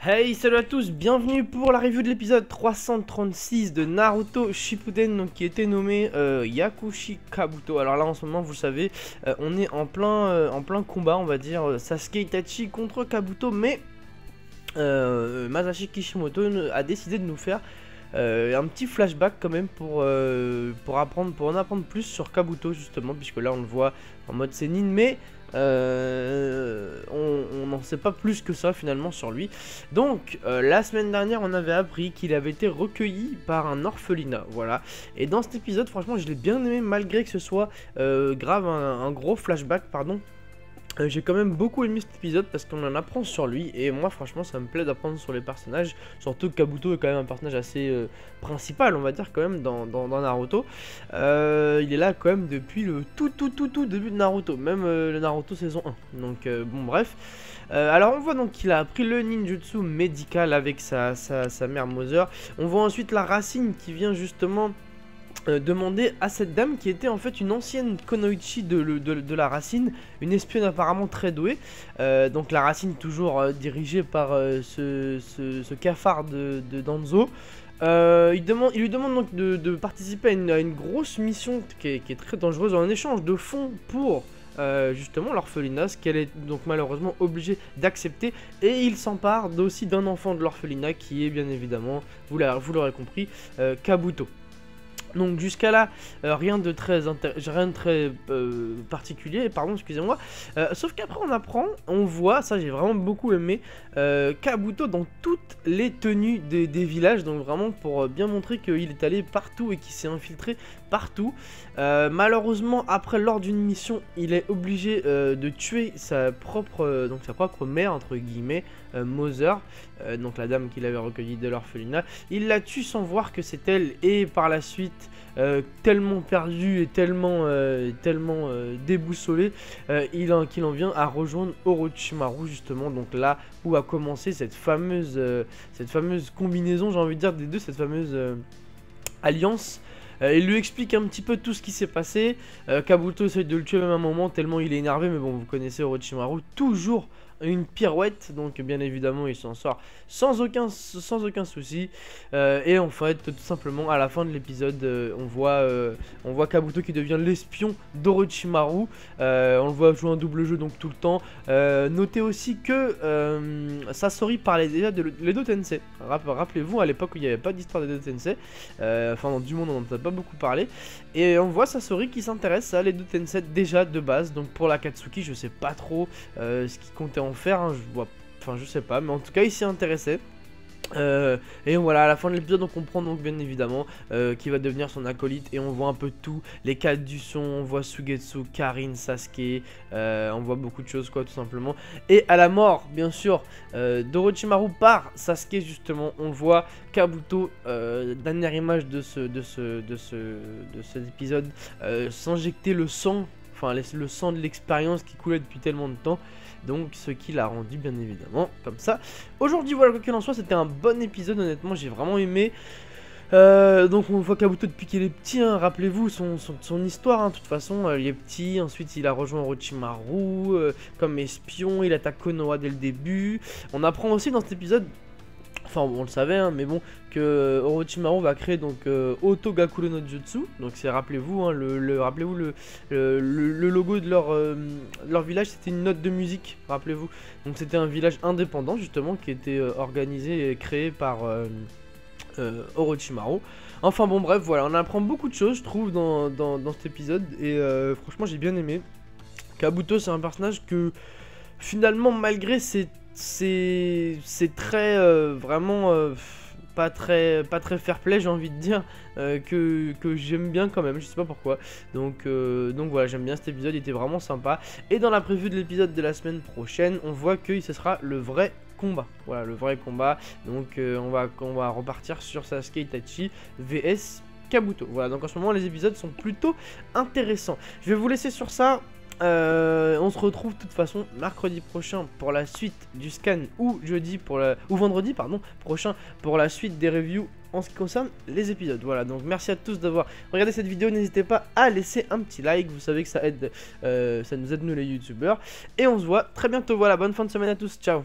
Hey, salut à tous, bienvenue pour la review de l'épisode 336 de Naruto Shippuden, donc qui était nommé Yakushi Kabuto. Alors là en ce moment vous le savez, on est en plein combat, on va dire, Sasuke Itachi contre Kabuto, mais Masashi Kishimoto a décidé de nous faire un petit flashback quand même pour en apprendre plus sur Kabuto justement, puisque là on le voit en mode sénin, mais on n'en sait pas plus que ça finalement sur lui. Donc la semaine dernière on avait appris qu'il avait été recueilli par un orphelinat, voilà. Et dans cet épisode franchement je l'ai bien aimé, malgré que ce soit grave un gros flashback, pardon. J'ai quand même beaucoup aimé cet épisode parce qu'on en apprend sur lui, et moi franchement ça me plaît d'apprendre sur les personnages, surtout que Kabuto est quand même un personnage assez principal, on va dire, quand même dans Naruto. Il est là quand même depuis le tout début de Naruto, même le Naruto saison 1, donc bon bref. Alors on voit donc qu'il a appris le ninjutsu médical avec sa mère Mother. On voit ensuite la racine qui vient justement demander à cette dame qui était en fait une ancienne Konoichi de la racine, une espionne apparemment très douée. Donc la racine toujours dirigée par ce cafard de Danzo. Il lui demande donc de participer à une grosse mission qui est très dangereuse, en échange de fonds pour justement l'orphelinat, ce qu'elle est donc malheureusement obligée d'accepter. Et il s'empare aussi d'un enfant de l'orphelinat qui est bien évidemment, vous l'aurez compris, Kabuto. Donc jusqu'à là, rien de très particulier, pardon, excusez-moi. Sauf qu'après on voit, ça j'ai vraiment beaucoup aimé, Kabuto dans toutes les tenues des villages, donc vraiment pour bien montrer qu'il est allé partout et qu'il s'est infiltré partout. Malheureusement, après, lors d'une mission, il est obligé de tuer sa propre mère, entre guillemets, Mother, donc la dame qu'il avait recueillie de l'orphelinat. Il la tue sans voir que c'est elle, et par la suite, tellement perdu et tellement déboussolé, qu'il en vient à rejoindre Orochimaru, justement, donc là où a commencé cette fameuse combinaison, j'ai envie de dire, des deux, cette fameuse alliance. Il lui explique un petit peu tout ce qui s'est passé. Kabuto essaie de le tuer même à un moment tellement il est énervé, mais bon, vous connaissez Orochimaru, toujours une pirouette, donc bien évidemment il s'en sort sans aucun souci. Et en fait, tout simplement, à la fin de l'épisode, on voit Kabuto qui devient l'espion d'Orochimaru. On le voit jouer un double jeu donc tout le temps. Notez aussi que Sasori parlait déjà de l'Edo Tensei. Rappelez-vous, à l'époque où il n'y avait pas d'histoire d'Edo Tensei, enfin du monde on n'en a pas beaucoup parlé, et on voit Sasori qui s'intéresse à l'Edo Tensei déjà de base. Donc pour l'Akatsuki, je sais pas trop ce qu'il comptait en faire, hein, je sais pas, mais en tout cas il s'y intéressait. Et voilà, à la fin de l'épisode on comprend donc bien évidemment qu'il va devenir son acolyte, et on voit un peu tout, les 4 du son, on voit Sugetsu, Karin, Sasuke, on voit beaucoup de choses quoi, tout simplement. Et à la mort bien sûr d'Orochimaru par Sasuke, justement, on voit Kabuto, dernière image de cet épisode, s'injecter le sang, enfin le sang de l'expérience qui coulait depuis tellement de temps. Donc ce qui l'a rendu bien évidemment comme ça. Aujourd'hui voilà, quoi qu'il en soit, c'était un bon épisode, honnêtement j'ai vraiment aimé. Donc on voit Kabuto depuis qu'il est petit, hein, rappelez-vous son histoire, hein, de toute façon, il est petit, ensuite il a rejoint Orochimaru comme espion, il attaque Konoha dès le début. On apprend aussi dans cet épisode, enfin on le savait, hein, mais bon, que Orochimaru va créer donc Otogakure no Jutsu. Donc c'est, rappelez-vous, hein, rappelez-vous le logo de leur village, c'était une note de musique, rappelez-vous. Donc c'était un village indépendant justement qui était organisé et créé par Orochimaru. Enfin bon bref, voilà, on apprend beaucoup de choses je trouve dans cet épisode, et franchement j'ai bien aimé. Kabuto c'est un personnage que finalement, malgré c'est très vraiment pas très fair play, j'ai envie de dire, que j'aime bien quand même, je sais pas pourquoi. Donc voilà, j'aime bien cet épisode, il était vraiment sympa. Et dans la preview de l'épisode de la semaine prochaine, on voit que ce sera le vrai combat, voilà, le vrai combat. Donc on va repartir sur Sasuke Itachi vs Kabuto. Voilà, donc en ce moment les épisodes sont plutôt intéressants. Je vais vous laisser sur ça. On se retrouve de toute façon mercredi prochain pour la suite du scan, ou vendredi pardon prochain pour la suite des reviews en ce qui concerne les épisodes. Voilà, donc merci à tous d'avoir regardé cette vidéo, n'hésitez pas à laisser un petit like, vous savez que ça aide, ça nous aide nous les youtubeurs, et on se voit très bientôt. Voilà, bonne fin de semaine à tous, ciao.